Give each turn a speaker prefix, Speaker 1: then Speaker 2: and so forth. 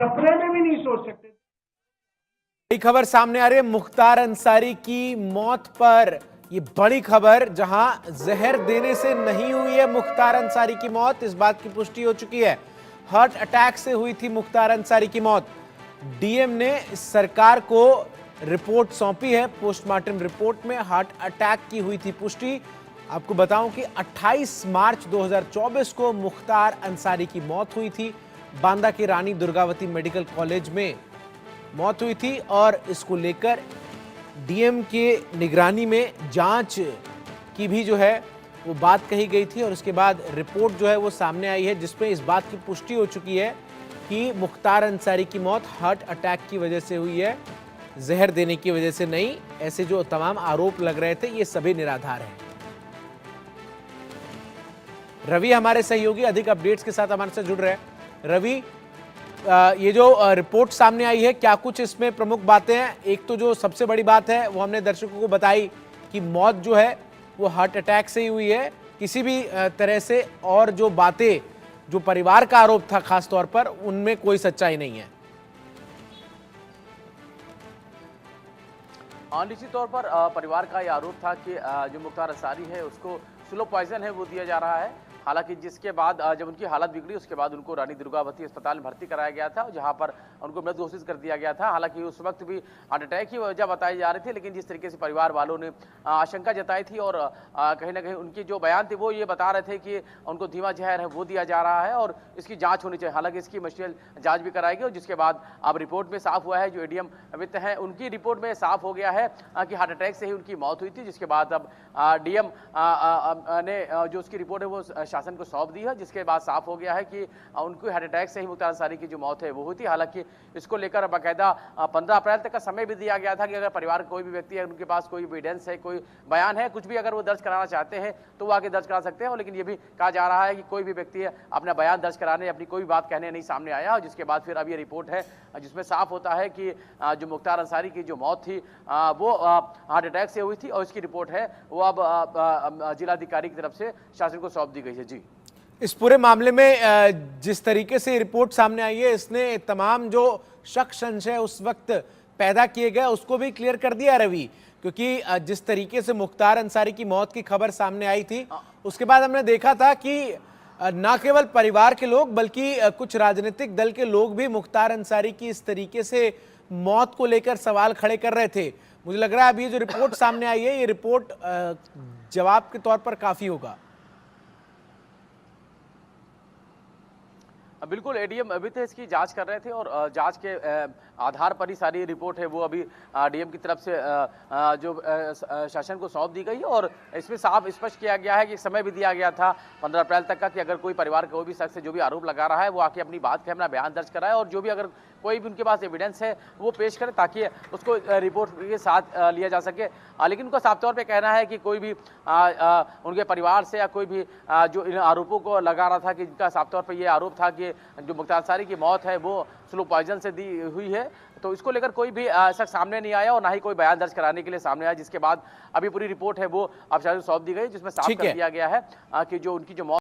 Speaker 1: सपने में भी नहीं सोच सकते।
Speaker 2: बड़ी खबर सामने आ रही है मुख्तार अंसारी की मौत पर। ये बड़ी खबर, जहां जहर देने से नहीं हुई है मुख्तार अंसारी की मौत, इस बात की पुष्टि हो चुकी है। हार्ट अटैक से हुई थी मुख्तार अंसारी की मौत। डीएम ने सरकार को रिपोर्ट सौंपी है। पोस्टमार्टम रिपोर्ट में हार्ट अटैक की हुई थी पुष्टि। आपको बताऊं कि 28 मार्च 2024 को मुख्तार अंसारी की मौत हुई थी। बांदा के रानी दुर्गावती मेडिकल कॉलेज में मौत हुई थी और इसको लेकर डीएम के निगरानी में जांच की भी जो है वो बात कही गई थी और उसके बाद रिपोर्ट जो है वो सामने आई है, जिसमें इस बात की पुष्टि हो चुकी है कि मुख्तार अंसारी की मौत हार्ट अटैक की वजह से हुई है, जहर देने की वजह से नहीं। ऐसे जो तमाम आरोप लग रहे थे ये सभी निराधार हैं। रवि हमारे सहयोगी अधिक अपडेट्स के साथ हमारे साथ जुड़ रहे हैं। रवि, ये जो रिपोर्ट सामने आई है, क्या कुछ इसमें प्रमुख बातें हैं? एक तो जो सबसे बड़ी बात है वो हमने दर्शकों को बताई कि मौत जो है वो हार्ट अटैक से ही हुई है, किसी भी तरह से, और जो बातें जो परिवार का आरोप था खास तौर पर, उनमें कोई सच्चाई नहीं है।
Speaker 3: निश्चित तौर पर परिवार का यह आरोप था कि जो मुख्तार अंसारी है उसको स्लो पॉइजन है वो दिया जा रहा है। हालांकि जिसके बाद जब उनकी हालत बिगड़ी उसके बाद उनको रानी दुर्गावती अस्पताल में भर्ती कराया गया था, जहां पर उनको मृत घोषित कर दिया गया था। हालांकि उस वक्त भी हार्ट अटैक की वजह बताई जा रही थी, लेकिन जिस तरीके से परिवार वालों ने आशंका जताई थी और कहीं ना कहीं उनके जो बयान थे वो ये बता रहे थे कि उनको धीमा जहर है वो दिया जा रहा है और इसकी जाँच होनी चाहिए। हालांकि इसकी मशीनल जाँच भी कराई गई और जिसके बाद अब रिपोर्ट में साफ हुआ है, जो एडीएम वित्त है उनकी रिपोर्ट में साफ हो गया है कि हार्ट अटैक से ही उनकी मौत हुई थी। जिसके बाद अब डीएम ने जो उसकी रिपोर्ट है वो शासन को सौंप दी है, जिसके बाद साफ हो गया है कि उनको हार्ट अटैक से ही मुख्तार अंसारी की जो मौत है वो हुई थी। हालांकि इसको लेकर बाकायदा 15 अप्रैल तक का समय भी दिया गया था कि अगर परिवार कोई भी व्यक्ति है, उनके पास कोई एविडेंस है, कोई बयान है, कुछ भी अगर वो दर्ज कराना चाहते हैं तो वो आगे दर्ज करा सकते हैं। लेकिन ये भी कहा जा रहा है कि कोई भी व्यक्ति अपना बयान दर्ज कराने, अपनी कोई भी बात कहने नहीं सामने आया। और जिसके बाद फिर अब ये रिपोर्ट है जिसमें साफ होता है कि जो मुख्तार अंसारी की जो मौत थी वो हार्ट अटैक से हुई थी और इसकी रिपोर्ट है वो अब जिलाधिकारी की तरफ से शासन को सौंप दी गई है। जी,
Speaker 2: इस पूरे मामले में जिस तरीके से रिपोर्ट सामने आई है, इसने तमाम जो शक संशय उस वक्त पैदा किए गए उसको भी क्लियर कर दिया रवि, क्योंकि जिस तरीके से मुख्तार अंसारी की मौत की खबर सामने आई थी उसके बाद हमने देखा था कि न केवल परिवार के लोग बल्कि कुछ राजनीतिक दल के लोग भी मुख्तार अंसारी की इस तरीके से मौत को लेकर सवाल खड़े कर रहे थे। मुझे लग रहा है अभी जो रिपोर्ट सामने आई है ये रिपोर्ट जवाब के तौर पर काफी होगा।
Speaker 3: बिल्कुल, एडीएम अभी तो इसकी जांच कर रहे थे और जांच के आधार पर ही सारी रिपोर्ट है वो अभी डीएम की तरफ से जो शासन को सौंप दी गई है। और इसमें साफ स्पष्ट किया गया है कि समय भी दिया गया था 15 अप्रैल तक का कि अगर कोई परिवार का कोई भी शख्स जो भी आरोप लगा रहा है वो आके अपनी बात कहे, अपना बयान दर्ज कराए और जो भी अगर कोई भी उनके पास एविडेंस है वो पेश करे ताकि उसको रिपोर्ट के साथ लिया जा सके। लेकिन उनका साफ तौर पे कहना है कि कोई भी उनके परिवार से या कोई भी जो इन आरोपों को लगा रहा था कि इनका साफ तौर पे ये आरोप था कि जो मुख्तार अंसारी की मौत है वो स्लो पॉइजन से दी हुई है, तो इसको लेकर कोई भी शख्स सामने नहीं आया और ना ही कोई बयान दर्ज कराने के लिए सामने आया। जिसके बाद अभी पूरी रिपोर्ट है वो अब शासन को सौंप दी गई, जिसमें साफ कर दिया गया है कि जो उनकी जो मौत